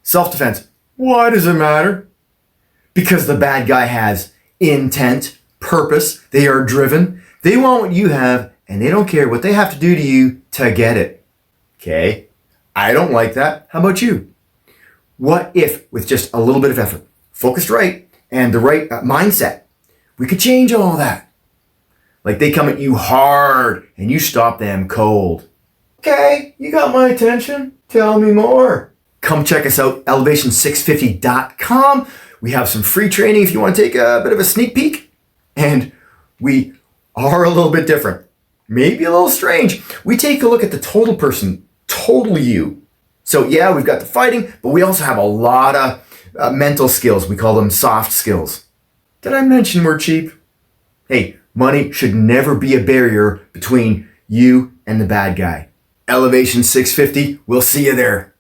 Self-defense. Why does it matter? Because the bad guy has intent, purpose, they are driven, they want what you have, and they don't care what they have to do to you to get it. Okay? I don't like that. How about you? What if, with just a little bit of effort, focused right, and the right mindset, we could change all that? Like they come at you hard, and you stop them cold. Okay, you got my attention. Tell me more. Come check us out, elevation650.com. We have some free training if you want to take a bit of a sneak peek. And we are a little bit different. Maybe a little strange. We take a look at the total person, total you. So yeah, we've got the fighting, but we also have a lot of mental skills. We call them soft skills. Did I mention we're cheap? Hey, money should never be a barrier between you and the bad guy. Elevation 650, we'll see you there.